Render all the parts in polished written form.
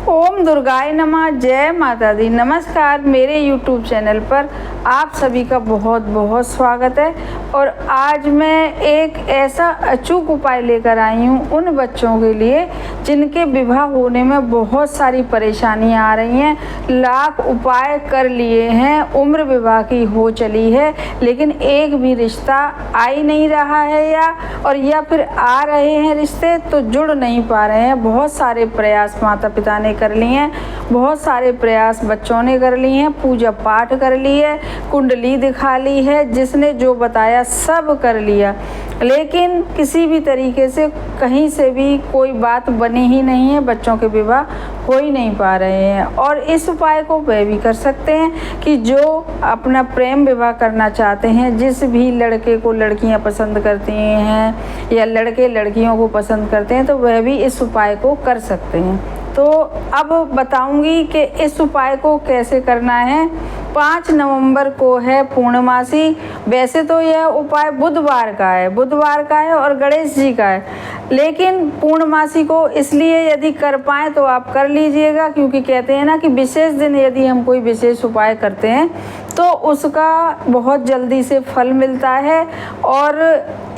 ओम दुर्गाय नमः। जय माता दी। नमस्कार। मेरे YouTube चैनल पर आप सभी का बहुत बहुत स्वागत है। और आज मैं एक ऐसा अचूक उपाय लेकर आई हूँ उन बच्चों के लिए जिनके विवाह होने में बहुत सारी परेशानियाँ आ रही हैं। लाख उपाय कर लिए हैं, उम्र विवाह की हो चली है, लेकिन एक भी रिश्ता आ ही नहीं रहा है या फिर आ रहे हैं रिश्ते तो जुड़ नहीं पा रहे हैं। बहुत सारे प्रयास माता पिता ने कर लिए हैं, बहुत सारे प्रयास बच्चों ने कर लिए हैं, पूजा पाठ कर ली है, कुंडली दिखा ली है, जिसने जो बताया सब कर लिया, लेकिन किसी भी तरीके से कहीं से भी कोई बात बनी ही नहीं है। बच्चों के विवाह हो ही नहीं पा रहे हैं। और इस उपाय को वह भी कर सकते हैं कि जो अपना प्रेम विवाह करना चाहते हैं, जिस भी लड़के को लड़कियां पसंद करती हैं या लड़के लड़कियों को पसंद करते हैं, तो वह भी इस उपाय को कर सकते हैं। तो अब बताऊंगी कि इस उपाय को कैसे करना है। 5 नवंबर को है पूर्णमासी। वैसे तो यह उपाय बुधवार का है और गणेश जी का है, लेकिन पूर्णमासी को इसलिए यदि कर पाएँ तो आप कर लीजिएगा, क्योंकि कहते हैं ना कि विशेष दिन यदि हम कोई विशेष उपाय करते हैं तो उसका बहुत जल्दी से फल मिलता है। और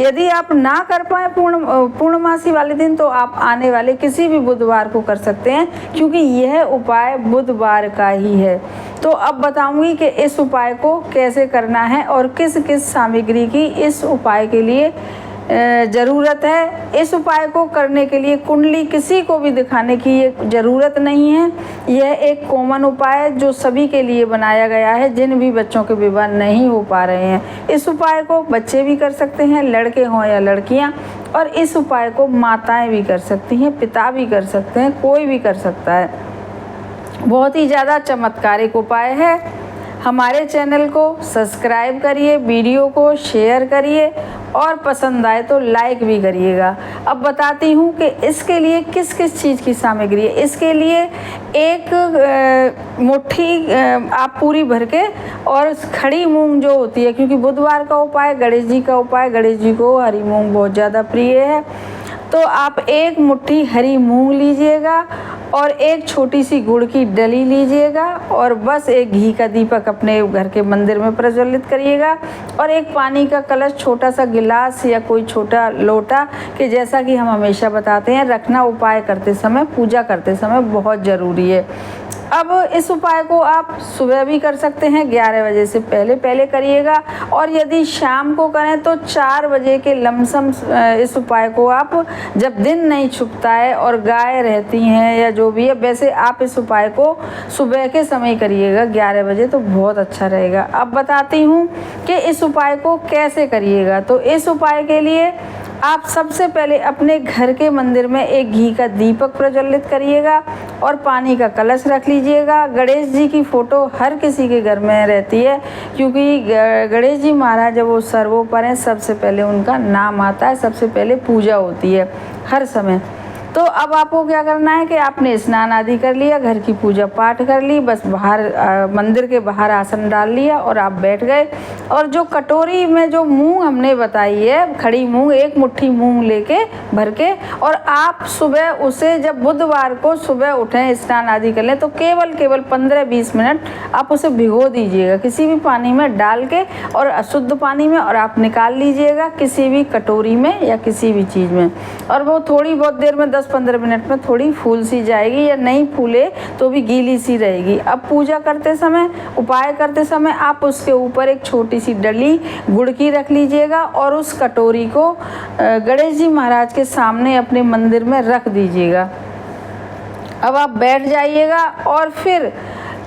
यदि आप ना कर पाए पूर्णमासी वाले दिन, तो आप आने वाले किसी भी बुधवार को कर सकते हैं, क्योंकि यह उपाय बुधवार का ही है। तो अब बताऊंगी कि इस उपाय को कैसे करना है और किस किस सामग्री की इस उपाय के लिए ज़रूरत है। इस उपाय को करने के लिए कुंडली किसी को भी दिखाने की ये ज़रूरत नहीं है। यह एक कॉमन उपाय है जो सभी के लिए बनाया गया है, जिन भी बच्चों के विवाह नहीं हो पा रहे हैं। इस उपाय को बच्चे भी कर सकते हैं, लड़के हों या लड़कियां, और इस उपाय को माताएं भी कर सकती हैं, पिता भी कर सकते हैं, कोई भी कर सकता है। बहुत ही ज़्यादा चमत्कारिक उपाय है। हमारे चैनल को सब्सक्राइब करिए, वीडियो को शेयर करिए और पसंद आए तो लाइक भी करिएगा। अब बताती हूँ कि इसके लिए किस किस चीज़ की सामग्री है। इसके लिए एक मुट्ठी आप पूरी भर के, और खड़ी मूंग जो होती है, क्योंकि बुधवार का उपाय, गणेश जी का उपाय, गणेश जी को हरी मूंग बहुत ज़्यादा प्रिय है, तो आप एक मुट्ठी हरी मूंग लीजिएगा और एक छोटी सी गुड़ की डली लीजिएगा, और बस एक घी का दीपक अपने घर के मंदिर में प्रज्वलित करिएगा, और एक पानी का कलश, छोटा सा गिलास या कोई छोटा लोटा, कि जैसा कि हम हमेशा बताते हैं रखना उपाय करते समय, पूजा करते समय बहुत ज़रूरी है। अब इस उपाय को आप सुबह भी कर सकते हैं, 11 बजे से पहले करिएगा, और यदि शाम को करें तो 4 बजे के लमसम इस उपाय को आप, जब दिन नहीं छुपता है और गाय रहती हैं या जो भी है, वैसे आप इस उपाय को सुबह के समय करिएगा 11 बजे, तो बहुत अच्छा रहेगा। अब बताती हूँ कि इस उपाय को कैसे करिएगा। तो इस उपाय के लिए आप सबसे पहले अपने घर के मंदिर में एक घी का दीपक प्रज्वलित करिएगा और पानी का कलश रख लीजिएगा। गणेश जी की फ़ोटो हर किसी के घर में रहती है, क्योंकि गणेश जी महाराज जब वो सर्वोपरि हैं, सबसे पहले उनका नाम आता है, सबसे पहले पूजा होती है हर समय। तो अब आपको क्या करना है कि आपने स्नान आदि कर लिया, घर की पूजा पाठ कर ली, बस बाहर मंदिर के बाहर आसन डाल लिया और आप बैठ गए। और जो कटोरी में जो मूंग हमने बताई है, खड़ी मूंग, एक मुट्ठी मूंग लेके भर के, और आप सुबह उसे, जब बुधवार को सुबह उठें, स्नान आदि कर लें, तो केवल 15-20 मिनट आप उसे भिगो दीजिएगा किसी भी पानी में डाल के, और अशुद्ध पानी में, और आप निकाल लीजिएगा किसी भी कटोरी में या किसी भी चीज़ में। और वो थोड़ी बहुत देर में 10-15 मिनट में थोड़ी फूल सी जाएगी, या नहीं फूले तो भी गीली सी रहेगी। अब पूजा करते समय, उपाय करते समय, आप उसके ऊपर एक छोटी सी डली गुड़ की रख लीजिएगा, और उस कटोरी को गणेश जी महाराज के सामने अपने मंदिर में रख दीजिएगा। अब आप बैठ जाइएगा और फिर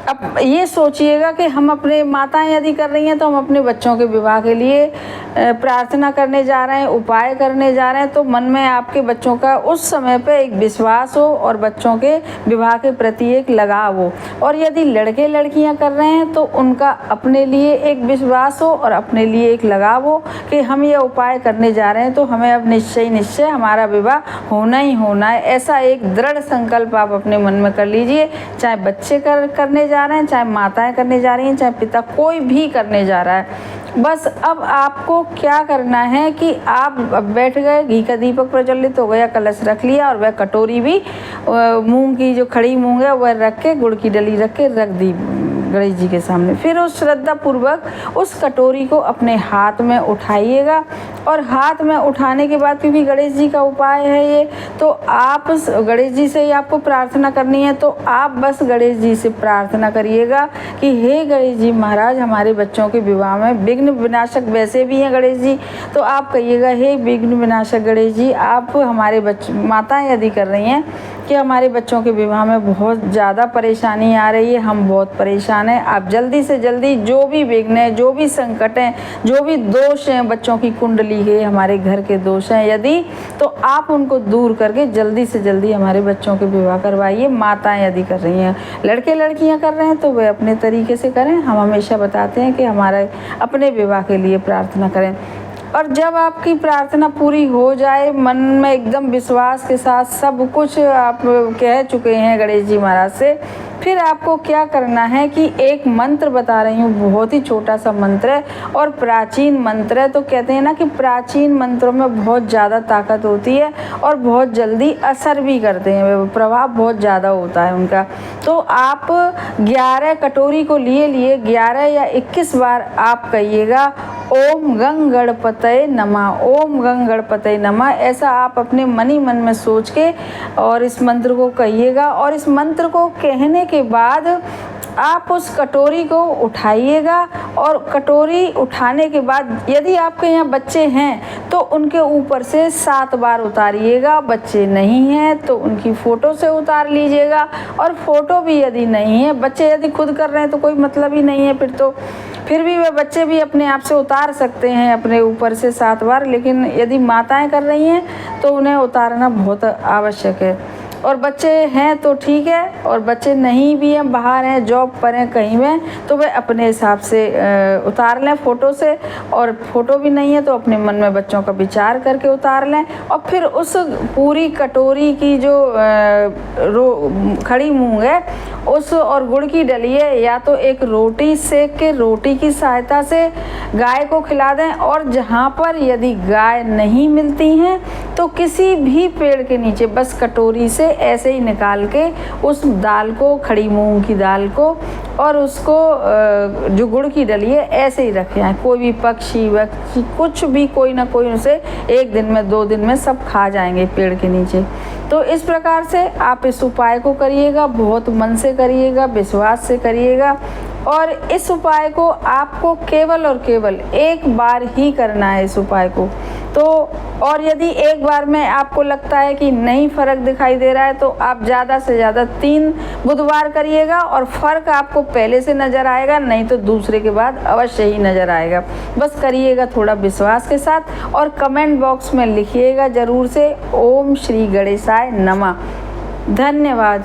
अब ये सोचिएगा कि हम अपने, माताएं यदि कर रही हैं तो हम अपने बच्चों के विवाह के लिए प्रार्थना करने जा रहे हैं, उपाय करने जा रहे हैं, तो मन में आपके बच्चों का उस समय पे एक विश्वास हो और बच्चों के विवाह के प्रति एक लगाव हो। और यदि लड़के लड़कियां कर रहे हैं तो उनका अपने लिए एक विश्वास हो और अपने लिए एक लगाव हो कि हम ये उपाय करने जा रहे हैं, तो हमें अब निश्चय हमारा विवाह होना ही होना है। ऐसा एक दृढ़ संकल्प आप अपने मन में कर लीजिए। चाहे बच्चे करने जा रहे हैं, चाहे माताएं करने जा रही हैं, चाहे पिता, कोई भी करने जा रहा है। बस अब आपको क्या करना है कि आप बैठ गए, घी का दीपक प्रज्वलित हो गया, कलश रख लिया और वह कटोरी भी मूंग की जो खड़ी मूंग है वह रख के, गुड़ की डली रख के रख दी गणेश जी के सामने। फिर उस श्रद्धा पूर्वक उस कटोरी को अपने हाथ में उठाइएगा और हाथ में उठाने के बाद, क्योंकि गणेश जी का उपाय है ये, तो आप गणेश जी से ही आपको प्रार्थना करनी है, तो आप बस गणेश जी से प्रार्थना करिएगा कि हे गणेश जी महाराज, हमारे बच्चों के विवाह में विघ्न विनाशक वैसे भी हैं गणेश जी, तो आप कहिएगा हे विघ्न विनाशक गणेश जी, आप हमारे माताएं यदि कर रही हैं कि हमारे बच्चों के विवाह में बहुत ज़्यादा परेशानी आ रही है, हम बहुत परेशान हैं, आप जल्दी से जल्दी जो भी विघ्न है, जो भी संकट हैं, जो भी दोष हैं, बच्चों की कुंडली है, हमारे घर के दोष हैं यदि, तो आप उनको दूर करके जल्दी से जल्दी हमारे बच्चों के विवाह करवाइए। माताएं यदि कर रही हैं, लड़के लड़कियां कर रहे हैं तो वे अपने तरीके से करें। हम हमेशा बताते हैं कि हमारे अपने विवाह के लिए प्रार्थना करें। और जब आपकी प्रार्थना पूरी हो जाए, मन में एकदम विश्वास के साथ सब कुछ आप कह चुके हैं गणेश जी महाराज से, फिर आपको क्या करना है कि एक मंत्र बता रही हूँ, बहुत ही छोटा सा मंत्र है और प्राचीन मंत्र है। तो कहते हैं ना कि प्राचीन मंत्रों में बहुत ज़्यादा ताकत होती है और बहुत जल्दी असर भी करते हैं, प्रभाव बहुत ज़्यादा होता है उनका। तो आप 11 कटोरी को लिए 11 या 21 बार आप कहिएगा ओम गंग गणपतये नमः, ओम गंग गणपतये नमः, ऐसा आप अपने मन ही मन में सोच के और इस मंत्र को कहिएगा। और इस मंत्र को कहने के बाद आप उस कटोरी को उठाइएगा और कटोरी उठाने के बाद यदि आपके यहाँ बच्चे हैं तो उनके ऊपर से 7 बार उतारिएगा, बच्चे नहीं हैं तो उनकी फ़ोटो से उतार लीजिएगा। और फ़ोटो भी यदि नहीं है, बच्चे यदि खुद कर रहे हैं तो कोई मतलब ही नहीं है फिर भी वे बच्चे भी अपने आप से उतार सकते हैं अपने ऊपर से 7 बार, लेकिन यदि माताएं कर रही हैं तो उन्हें उतारना बहुत आवश्यक है। और बच्चे हैं तो ठीक है, और बच्चे नहीं भी हैं, बाहर हैं, जॉब पर हैं, कहीं में, तो वे अपने हिसाब से उतार लें फ़ोटो से। और फ़ोटो भी नहीं है तो अपने मन में बच्चों का विचार करके उतार लें। और फिर उस पूरी कटोरी की जो खड़ी मूंग है उस और गुड़ की डलिए या तो एक रोटी सेक के रोटी की सहायता से गाय को खिला दें। और जहाँ पर यदि गाय नहीं मिलती हैं तो किसी भी पेड़ के नीचे बस कटोरी से ऐसे ही निकाल के उस दाल को, खड़ी मूंग की दाल को, और उसको जो गुड़ की डली है ऐसे ही रखे हैं। कोई भी पक्षी वक्षी कुछ भी, कोई ना कोई उसे 1 दिन में 2 दिन में सब खा जाएंगे पेड़ के नीचे। तो इस प्रकार से आप इस उपाय को करिएगा, बहुत मन से करिएगा, विश्वास से करिएगा। और इस उपाय को आपको केवल और केवल 1 बार ही करना है इस उपाय को। तो और यदि 1 बार में आपको लगता है कि नहीं फ़र्क दिखाई दे रहा है तो आप ज़्यादा से ज़्यादा 3 बुधवार करिएगा और फ़र्क आपको पहले से नज़र आएगा, नहीं तो दूसरे के बाद अवश्य ही नज़र आएगा। बस करिएगा थोड़ा विश्वास के साथ और कमेंट बॉक्स में लिखिएगा ज़रूर से ओम श्री गणेशाय नमः। धन्यवाद।